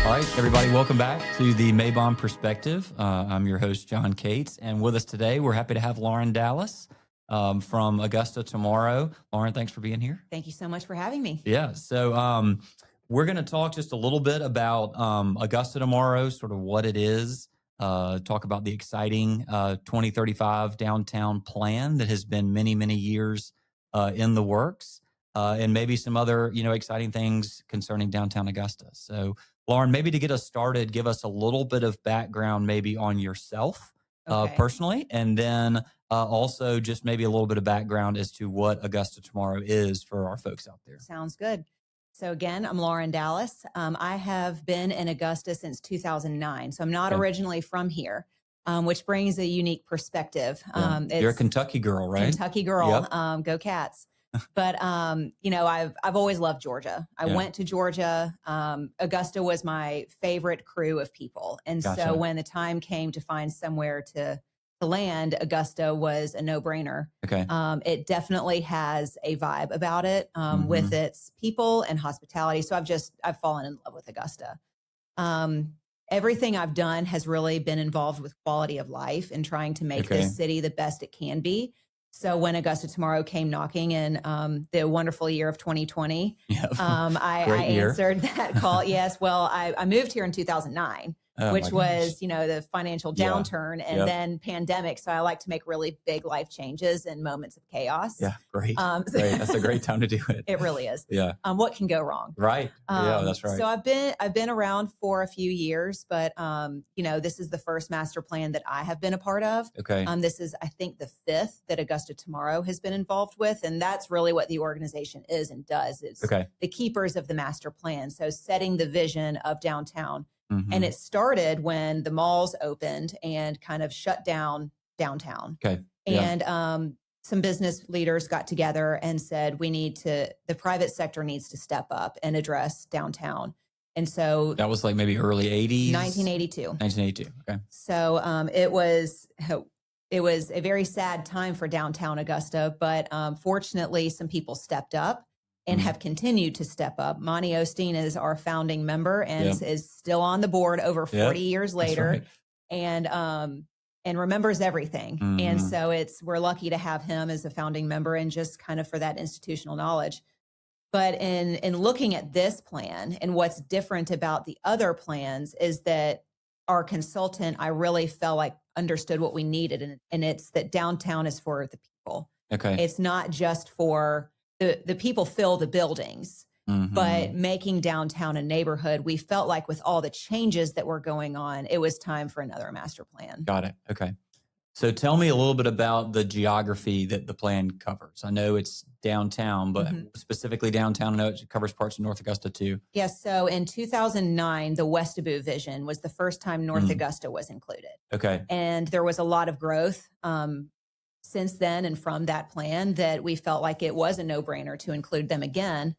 All right, everybody, welcome back to the Maybon Perspective. I'm your host, John Cates, and with us today, we're happy to have Lauren Dallas from Augusta Tomorrow. Lauren, thanks for being here. Thank you so much for having me. Yeah, so we're going to talk just a little bit about Augusta Tomorrow, sort of what it is, talk about the exciting 2035 downtown plan that has been many, many years in the works, and maybe some other, exciting things concerning downtown Augusta. So, Lauren, maybe to get us started, give us a little bit of background maybe on yourself personally, and then also just maybe a little bit of background as to what Augusta Tomorrow is for our folks out there. Sounds good. So again, I'm Lauren Dallas. I have been in Augusta since 2009. So I'm not originally from here, which brings a unique perspective. You're a Kentucky girl, right? Kentucky girl. Yep. Go Cats. But, I've always loved Georgia. I went to Georgia. Augusta was my favorite crew of people. And so when the time came to find somewhere to land, Augusta was a no-brainer. Okay. It definitely has a vibe about it with its people and hospitality. So I've fallen in love with Augusta. Everything I've done has really been involved with quality of life and trying to make this city the best it can be. So when Augusta Tomorrow came knocking in the wonderful year of 2020, I answered that call. Yes. Well, I moved here in 2009. Which was, the financial downturn and then pandemic. So I like to make really big life changes in moments of chaos. Yeah, great. Great. That's a great time to do it. It really is. Yeah. What can go wrong? Right. Yeah, that's right. So I've been around for a few years, but this is the first master plan that I have been a part of. Okay. This is, I think, the fifth that Augusta Tomorrow has been involved with, and that's really what the organization is and does. It's the keepers of the master plan. So setting the vision of downtown. And it started when the malls opened and kind of shut down downtown. Okay. And some business leaders got together and said, the private sector needs to step up and address downtown. And so that was like maybe early 80s? 1982. 1982. Okay. So it was a very sad time for downtown Augusta, but fortunately some people stepped up and have continued to step up. Monty Osteen is our founding member and is still on the board over 40 years later, and remembers everything. And so we're lucky to have him as a founding member and just kind of for that institutional knowledge. But in looking at this plan and what's different about the other plans is that our consultant, I really felt like understood what we needed, and it's that downtown is for the people. Okay, it's not just for the people fill the buildings, but making downtown a neighborhood, we felt like with all the changes that were going on, it was time for another master plan. Got it. Okay. So tell me a little bit about the geography that the plan covers. I know it's downtown, but specifically downtown, I know it covers parts of North Augusta too. Yes. So in 2009, the Westaboo vision was the first time North Augusta was included. Okay. And there was a lot of growth since then and from that plan that we felt like it was a no-brainer to include them again.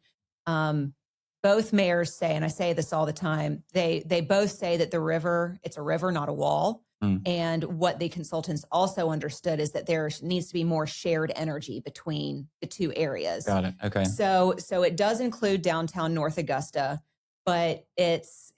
Both mayors say, and I say this all the time, they both say that the river, it's a river, not a wall. And what the consultants also understood is that there needs to be more shared energy between the two areas. Got it. Okay. So it does include downtown North Augusta, but it's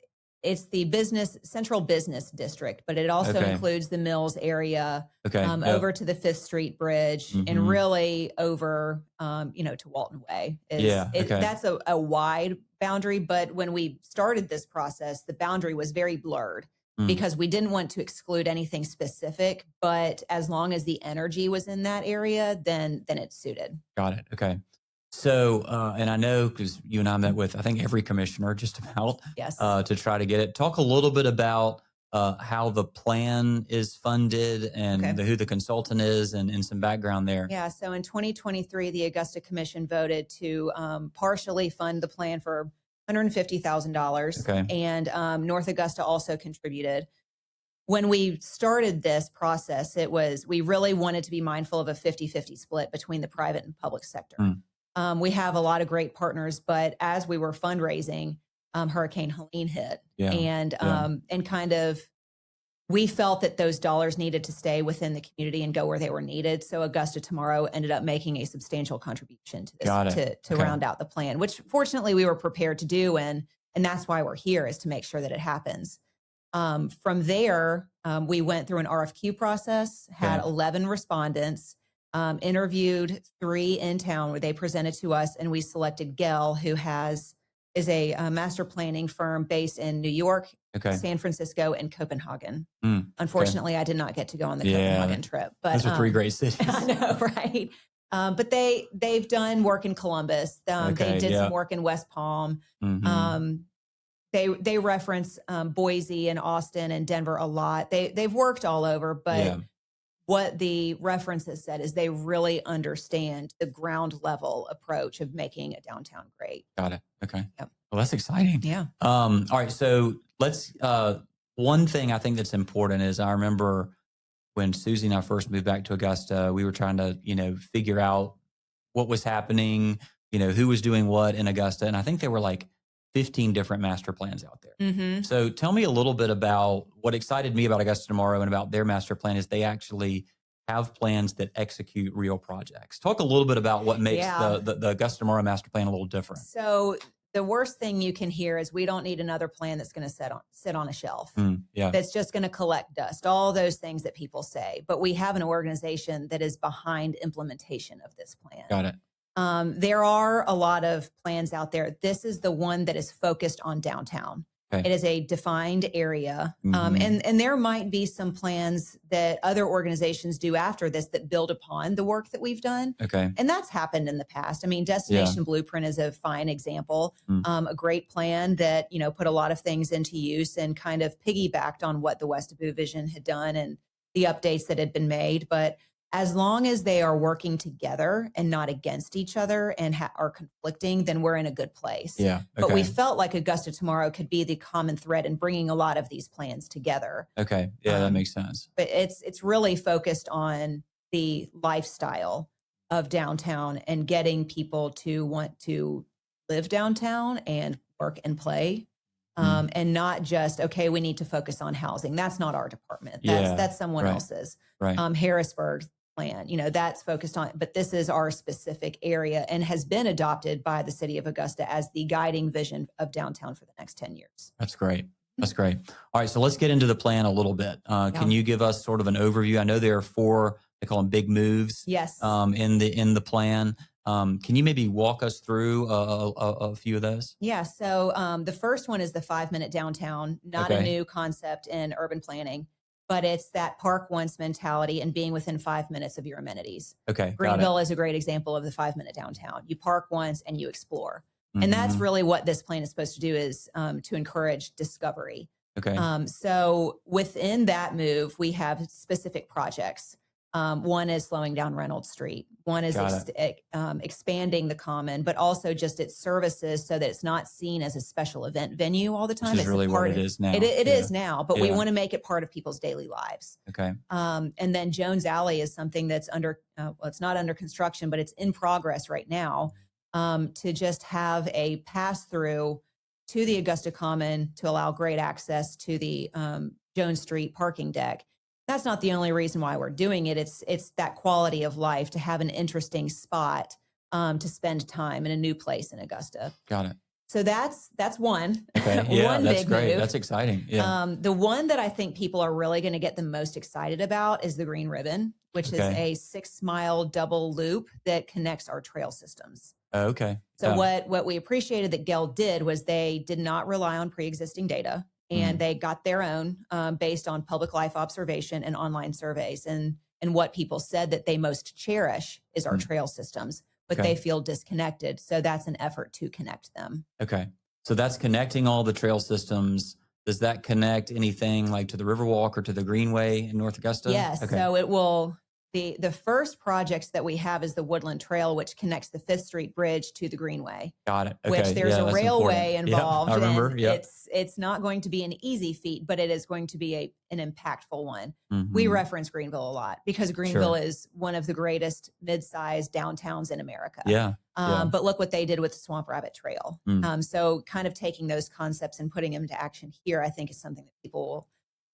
the central business district, but it also includes the Mills area, over to the 5th Street Bridge and really over, to Walton Way. That's a wide boundary. But when we started this process, the boundary was very blurred because we didn't want to exclude anything specific, but as long as the energy was in that area, then it suited. Got it. Okay. So, and I know because you and I met with, I think, every commissioner just about to try to get it. Talk a little bit about how the plan is funded and who the consultant is and some background there. Yeah. So in 2023, the Augusta Commission voted to partially fund the plan for $150,000. Okay. And North Augusta also contributed. When we started this process, we really wanted to be mindful of a 50-50 split between the private and public sector. We have a lot of great partners, but as we were fundraising, Hurricane Helene hit, and kind of we felt that those dollars needed to stay within the community and go where they were needed. So Augusta Tomorrow ended up making a substantial contribution to this to round out the plan, which fortunately we were prepared to do. And And that's why we're here, is to make sure that it happens. From there, we went through an RFQ process, had Okay. 11 respondents, interviewed 3 in town where they presented to us, and we selected Gell, who is a master planning firm based in New York, Okay. San Francisco, and Copenhagen. Okay. Unfortunately, I did not get to go on the Yeah. Copenhagen trip, but Those are 3 great I cities. know, right? But they've done work in Columbus. They Okay. did some Yeah. work in West Palm. Hmm. Um, they reference Boise and Austin and Denver a lot. They've worked all over, but Yeah. what the references said is they really understand the ground level approach of making a downtown great. Got it. Okay. Yep. Well, that's exciting. Yeah. All right. So let's, one thing I think that's important is I remember when Susie and I first moved back to Augusta, we were trying to, figure out what was happening, who was doing what in Augusta. And I think there were like 15 different master plans out there. Mm-hmm. So tell me a little bit about what excited me about Augusta Tomorrow and about their master plan is they actually have plans that execute real projects. Talk a little bit about what makes Yeah. the Augusta Tomorrow master plan a little different. So the worst thing you can hear is we don't need another plan that's going to sit on a shelf. Yeah. That's just going to collect dust, all those things that people say. But we have an organization that is behind implementation of this plan. Got it. There are a lot of plans out there. This is the one that is focused on downtown. Okay. It is a defined area. Mhm. And there might be some plans that other organizations do after this that build upon the work that we've done. Okay. And that's happened in the past. I mean, Destination Blueprint is a fine example, a great plan that, put a lot of things into use and kind of piggybacked on what the Westabu Vision had done and the updates that had been made. But as long as they are working together and not against each other and are conflicting, then we're in a good place. Yeah. Okay. But we felt like Augusta Tomorrow could be the common thread in bringing a lot of these plans together. Okay. Yeah, that makes sense. But it's really focused on the lifestyle of downtown and getting people to want to live downtown and work and play. And not just, okay, we need to focus on housing. That's not our department. That's someone else's. Right. Harrisburg plan, that's focused on, but this is our specific area and has been adopted by the city of Augusta as the guiding vision of downtown for the next 10 years. That's great. That's great. All right. So let's get into the plan a little bit. Can you give us sort of an overview? I know there are 4, they call them big moves. Yes. In the plan. Can you maybe walk us through a few of those? Yeah. So the first one is the 5-minute downtown, not a new concept in urban planning, but it's that park once mentality and being within 5 minutes of your amenities. Okay. Greenville is a great example of the 5-minute downtown. You park once and you explore. And that's really what this plan is supposed to do, is to encourage discovery. Okay. So within that move, we have specific projects. One is slowing down Reynolds Street. One is expanding the Common, but also just its services so that it's not seen as a special event venue all the time. Which is it's really what it is now. It is now, but we want to make it part of people's daily lives. Okay. And then Jones Alley is something that's it's not under construction, but it's in progress right now, to just have a pass through to the Augusta Common to allow great access to the Jones Street parking deck. That's not the only reason why we're doing it. It's that quality of life, to have an interesting spot to spend time in a new place in Augusta. Got it. So that's one. Okay. Yeah, one that's big great. move. That's exciting. Yeah. The one that I think people are really going to get the most excited about is the Green Ribbon, which is a 6-mile double loop that connects our trail systems. Oh, okay. So what we appreciated that Gell did was they did not rely on pre-existing data, and they got their own based on public life observation and online surveys. And what people said that they most cherish is our trail systems, but they feel disconnected. So that's an effort to connect them. Okay. So that's connecting all the trail systems. Does that connect anything like to the Riverwalk or to the Greenway in North Augusta? Yes. Okay. So it will. The first projects that we have is the Woodland Trail, which connects the 5th Street Bridge to the Greenway. Got it. Okay. Which there's a railway involved. Yep, I remember. Yeah. It's not going to be an easy feat, but it is going to be an impactful one. We reference Greenville a lot because Greenville is one of the greatest mid-sized downtowns in America. Yeah. But look what they did with the Swamp Rabbit Trail. So kind of taking those concepts and putting them into action here, I think, is something that people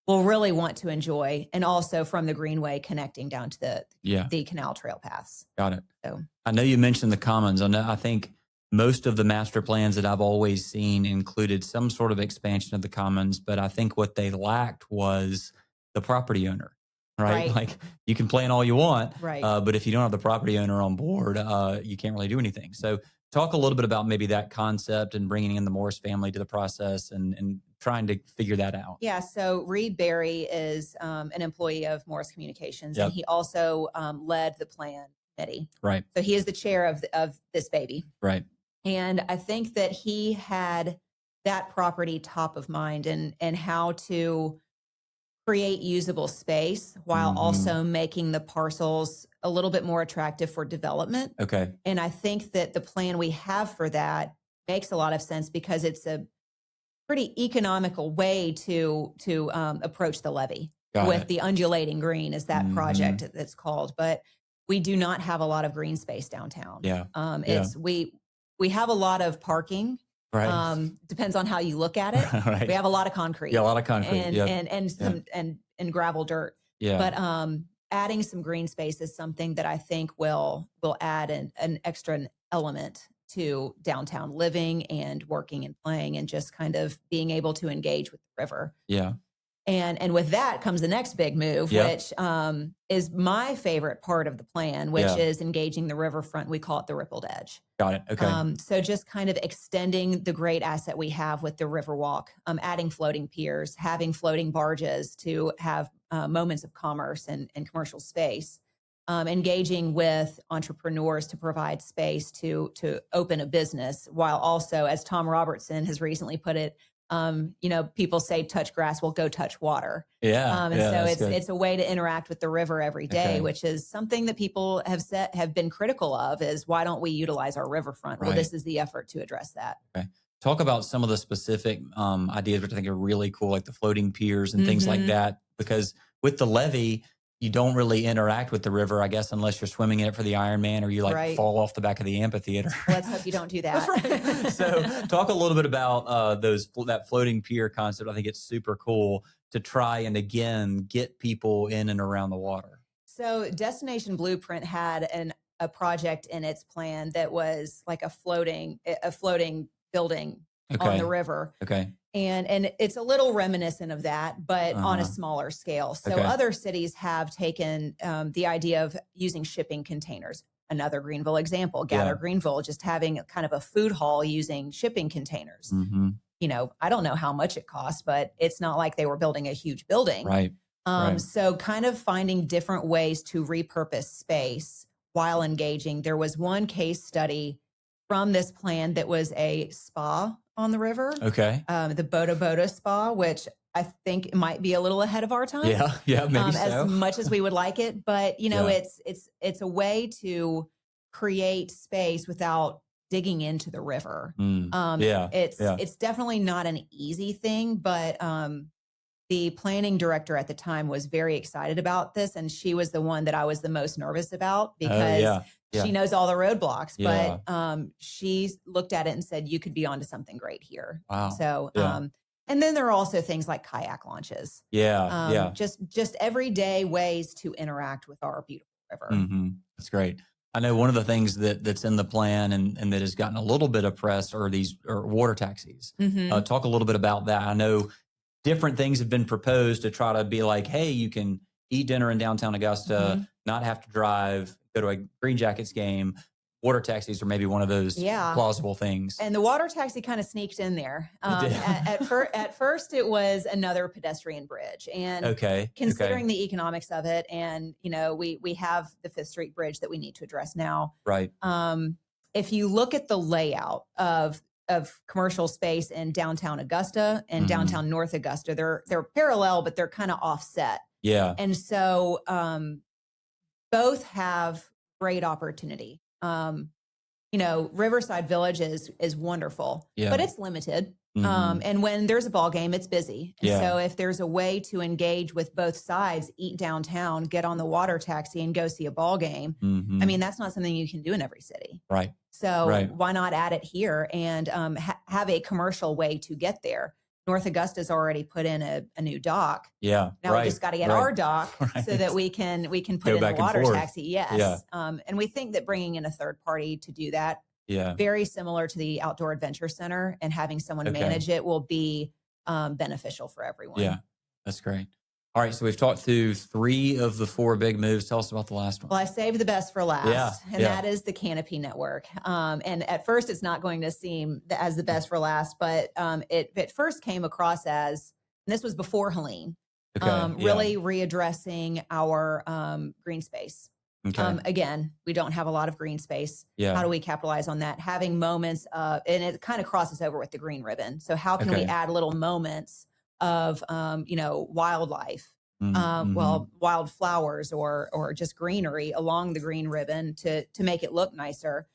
will really want to enjoy, and also from the Greenway connecting down to the canal trail paths. Got it. So I know you mentioned the Commons. I think most of the master plans that I've always seen included some sort of expansion of the commons, but I think what they lacked was the property owner, right? Right. Like you can plan all you want, Right. but if you don't have the property owner on board, you can't really do anything. So talk a little bit about maybe that concept and bringing in the Morris family to the process and trying to figure that out. Yeah. So Reed Berry is an employee of Morris Communications, and Yep. he also led the plan committee. Right. So he is the chair of this baby. Right. And I think that he had that property top of mind and how to create usable space while also making the parcels a little bit more attractive for development. Okay. And I think that the plan we have for that makes a lot of sense because it's a pretty economical way to approach the levee with the undulating green is that project that's called. But we do not have a lot of green space downtown. Yeah. It's we have a lot of parking. Right. Depends on how you look at it. Right. We have a lot of concrete. Yeah, a lot of concrete. And Yep. and some and gravel dirt. Yeah. But adding some green space is something that I think will add an extra element to downtown living and working and playing and just kind of being able to engage with the river. Yeah. And with that comes the next big move, Yep. which is my favorite part of the plan, which Yeah. is engaging the riverfront. We call it the rippled edge. Got it. Okay. So just kind of extending the great asset we have with the Riverwalk, adding floating piers, having floating barges to have moments of commerce and commercial space, engaging with entrepreneurs to provide space to open a business, while also, as Tom Robertson has recently put it, people say touch grass, well, go touch water. Yeah. And yeah, so that's good. it's a way to interact with the river every day, Okay. which is something that people have been critical of is why don't we utilize our riverfront? Well, Right. this is the effort to address that. Okay. Talk about some of the specific ideas, which I think are really cool, like the floating piers and things like that. Because with the levee, you don't really interact with the river, I guess, unless you're swimming in it for the Ironman or you like Right. fall off the back of the amphitheater. Let's hope you don't do that. That's right. So talk a little bit about that floating pier concept. I think it's super cool to try and again get people in and around the water. So Destination Blueprint had a project in its plan that was like a floating building on the river. Okay. And it's a little reminiscent of that, but on a smaller scale. So Okay. other cities have taken the idea of using shipping containers. Another Greenville example, Gather Yeah. Greenville, just having kind of a food hall using shipping containers. I don't know how much it cost, but it's not like they were building a huge building. Right. Right. So kind of finding different ways to repurpose space while engaging. There was one case study from this plan that was a spa on the river, Okay. the Boda Boda Spa, which I think might be a little ahead of our time. Yeah. Yeah. Maybe so. As much as we would like it, but Yeah. it's a way to create space without digging into the river. Yeah. It's definitely not an easy thing, but the planning director at the time was very excited about this, and she was the one that I was the most nervous about because yeah. she knows all the roadblocks. Yeah. But she looked at it and said, "You could be onto something great here." Wow. So, Yeah. and then there are also things like kayak launches. Yeah. Just everyday ways to interact with our beautiful river. That's great. I know one of the things that's in the plan and that has gotten a little bit of press are water taxis. Talk a little bit about that. I know different things have been proposed to try to be like, hey, you can eat dinner in downtown Augusta, not have to drive, go to a Green Jackets game. Water taxis are maybe one of those plausible things. And the water taxi kind of sneaked in there. At first, it was another pedestrian bridge. And considering the economics of it, and we have the Fifth Street Bridge that we need to address now. Right. If you look at the layout of commercial space in downtown Augusta and downtown North Augusta, they're parallel, but they're kind of offset. Yeah. And so both have great opportunity. Riverside Village is wonderful, but it's limited. And when there's a ball game, it's busy. And so if there's a way to engage with both sides, eat downtown, get on the water taxi and go see a ball game, I mean, that's not something you can do in every city. Right. So why not add it here and have a commercial way to get there? North Augusta's already put in a new dock. Yeah. Now we just got to get our dock so that we can put Go in a back and water forth. taxi. Yes. Yeah. And we think that bringing in a third party to do that Yeah. very similar to the Outdoor Adventure Center, and having someone Okay. manage it will be beneficial for everyone. Yeah. That's great. All right. So we've talked through 3 of the 4 big moves. Tell us about the last one. Well, I saved the best for last, Yeah. and Yeah. that is the Canopy Network. And at first, it's not going to seem as the best for last, but it first came across as, and this was before Helene, Okay. Yeah. really readdressing our green space. Okay. Again, we don't have a lot of green space. Yeah. How do we capitalize on that? Having moments of, and it kind of crosses over with the green ribbon. So how can we Okay. add little moments of, wildlife, Mm-hmm. wildflowers or just greenery along the green ribbon to make it look nicer.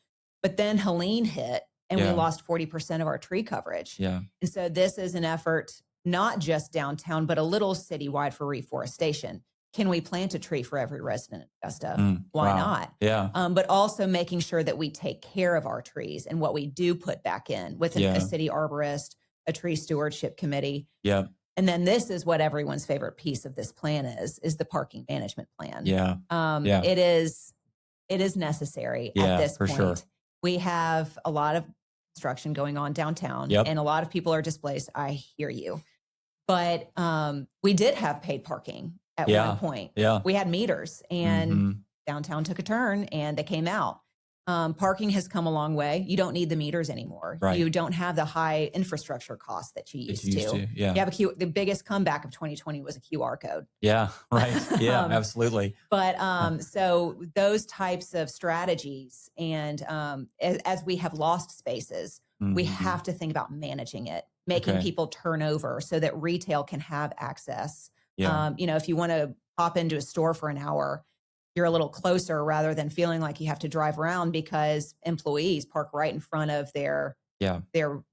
But then Helene hit, and we Yeah. lost 40% of our tree coverage. Yeah. And so this is an effort, not just downtown, but a little citywide for reforestation. Can we plant a tree for every resident in Augusta? Why Wow. not? Yeah. But also making sure that we take care of our trees and what we do put back in with Yeah. a city arborist, a tree stewardship committee. Yeah. And then this is what everyone's favorite piece of this plan is the parking management plan. Yeah. Yeah. It is necessary Yeah, at this for point. sure. We have a lot of construction going on downtown, Yep. and a lot of people are displaced. I hear you. But we did have paid parking at Yeah. one point. Yeah. We had meters, and Mhm. downtown took a turn, and they came out. Parking has come a long way. You don't need the meters anymore. Right. You don't have the high infrastructure costs that you It's used to. Yeah. You have the biggest comeback of 2020 was a QR code. Yeah. Right. Yeah. Um, Absolutely. But so those types of strategies, and as we have lost spaces, we Mhm. have to think about managing it, making Okay. people turn over so that retail can have access. Yeah. If you want to pop into a store for an hour, you're a little closer rather than feeling like you have to drive around because employees park right in front of their Yeah.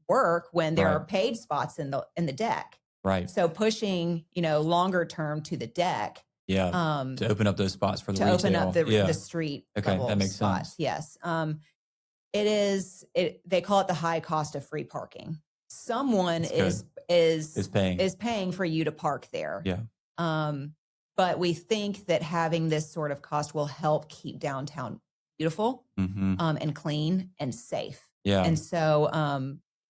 work when there are Right. paid spots in the deck. Right. So pushing, longer term to the deck, Yeah. To open up those spots for the to retail. open up Yeah. the street Okay, level that makes spots. sense. Yes. They call it the high cost of free parking. Someone That's is paying. paying for you to park there. Yeah. But we think that having this sort of cost will help keep downtown beautiful, Mm-hmm. and clean and safe. Yeah. And so,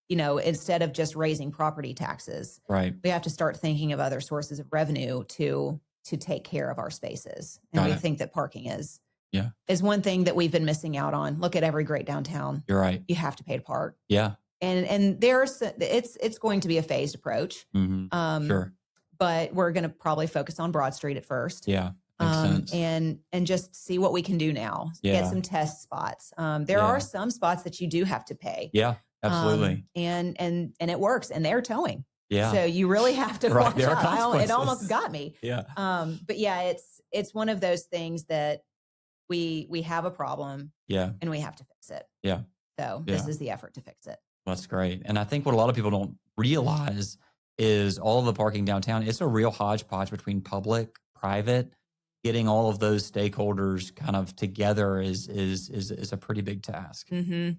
instead of just raising property taxes, Right. we have to start thinking of other sources of revenue to take care of our spaces. And Got we it. think that parking is Yeah. one thing that we've been missing out on. Look at every great downtown. You're right. You have to pay to park. Yeah. And it's going to be a phased approach. Mm-hmm. Sure. But we're going to probably focus on Broad Street at first. Yeah. Makes sense. And just see what we can do now. Yeah. Get some test spots. There Yeah. are some spots that you do have to pay. Yeah. Absolutely. And it works, and they're towing. Yeah. So you really have to Right, watch there are out. It consequences. almost got me. Yeah. But yeah, it's one of those things that we have a problem, Yeah. and we have to fix it. Yeah. So Yeah. this is the effort to fix it. That's great. And I think what a lot of people don't realize is all of the parking downtown, it's a real hodgepodge between public, private. Getting all of those stakeholders kind of together is a pretty big task. Mm-hmm.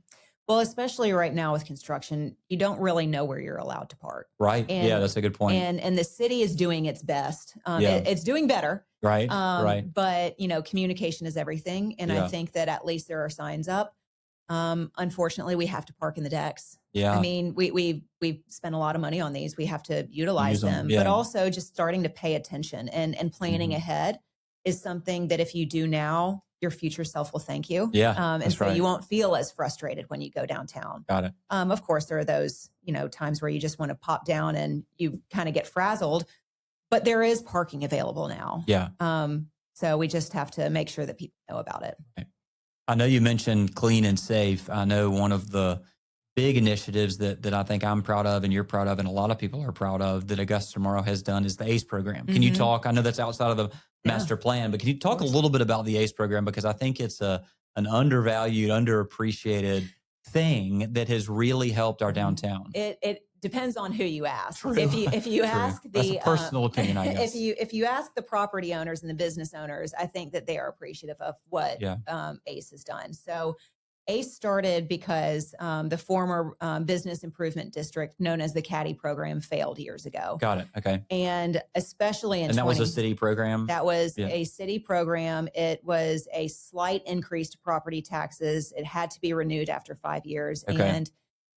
Well, especially right now with construction, you don't really know where you're allowed to park. Right. And- Yeah, that's a good point. And the city is doing its best. Yeah. It's doing better. Right. Right. But communication is everything. And Yeah. I think that at least there are signs up. Unfortunately, we have to park in the decks. Yeah. I mean, we've spent a lot of money on these. We have to utilize Use them, them, yeah. but also just starting to pay attention and planning Mhm. ahead is something that if you do now, your future self will thank you. Yeah, And that's so right. you won't feel as frustrated when you go downtown. Got it. Of course, there are those, times where you just want to pop down and you kind of get frazzled, but there is parking available now. Yeah. So we just have to make sure that people know about it. I know you mentioned clean and safe. I know one of the big initiatives that I think I'm proud of and you're proud of and a lot of people are proud of that Augusta Tomorrow has done is the ACE program. Can you Mhm. talk? I know that's outside of the Yeah. master plan, but can you talk a course. little bit about the ACE program? Because I think it's an undervalued, underappreciated thing that has really helped our downtown. It depends on who you ask. True. If you True. ask That's the a personal opinion, I guess. if you ask the property owners and the business owners, I think that they are appreciative of what Yeah. ACE has done. So ACE started because the former business improvement district known as the Caddy program failed years ago. Got it. Okay. And especially in And that was a city program? that was Yeah. a city program. It was a slight increase to property taxes. It had to be renewed after 5 years Okay. and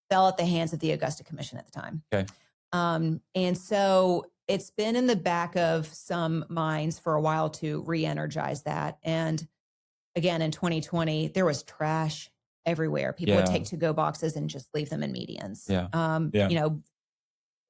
fell at the hands of the Augusta Commission at the time. Okay. And so it's been in the back of some minds for a while to re-energize that. And again, in 2020, there was trash everywhere. People would Yeah. take to-go boxes and just leave them in medians. Yeah. Yeah. You know,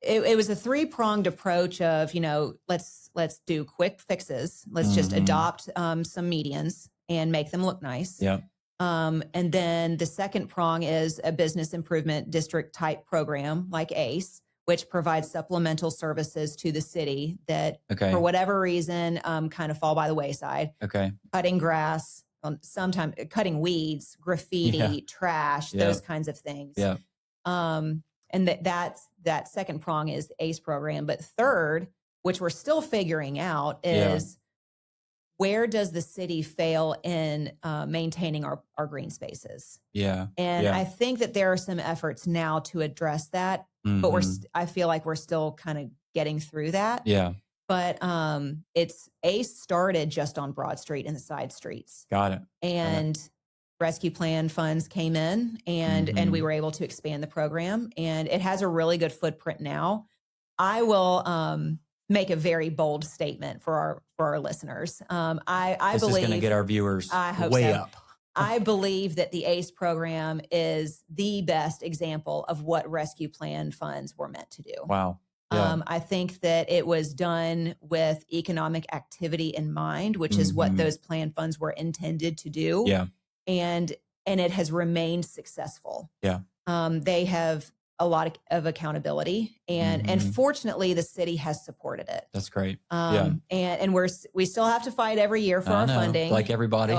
it was a three-pronged approach of, you know, let's do quick fixes. Let's just adopt some medians and make them look nice. Yeah. And then the second prong is a business improvement district type program like ACE, which provides supplemental services to the city that Okay. for whatever reason kind of fall by the wayside. Okay. Cutting grass, sometimes cutting weeds, graffiti, Yeah. trash, Yeah. those kinds of things. Yeah. And that second prong is the ACE program. But third, which we're still figuring out, is where does the city fail in maintaining our green spaces? Yeah. And Yeah. I think that there are some efforts now to address that, but I feel like we're still kind of getting through that. Yeah. But it's ACE started just on Broad Street and the side streets. Got it. And rescue plan funds came in and we were able to expand the program, and it has a really good footprint now. I will make a very bold statement for our listeners. I This believe is going to get our viewers I hope way so. up. I believe that the ACE program is the best example of what rescue plan funds were meant to do. Wow. Yeah. I think that it was done with economic activity in mind, which is what those plan funds were intended to do. Yeah. And it has remained successfstill. Yeah. They have a lot of accountability, and fortunately, the city has supported it. That's great. And we still have to fight every year for our funding, like everybody.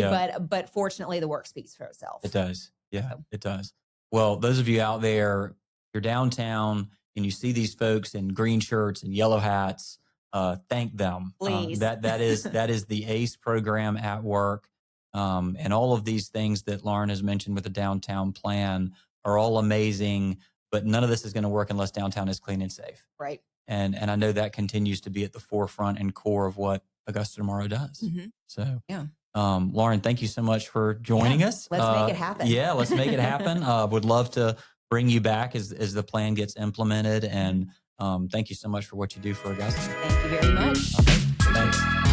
But fortunately, the work speaks for itself. It does. Yeah, it does. Well, those of you out there, you're downtown and you see these folks in green shirts and yellow hats, thank them. Please. That is the ACE program at work. And all of these things that Lauren has mentioned with the downtown plan are all amazing, but none of this is going to work unless downtown is clean and safe. Right. And I know that continues to be at the forefront and core of what Augusta Tomorrow does. So, Lauren, thank you so much for joining us. Let's make it happen. Yeah, let's make it happen. Would love to bring you back as the plan gets implemented. And thank you so much for what you do for Augusta. Thank you very much. Okay, thanks.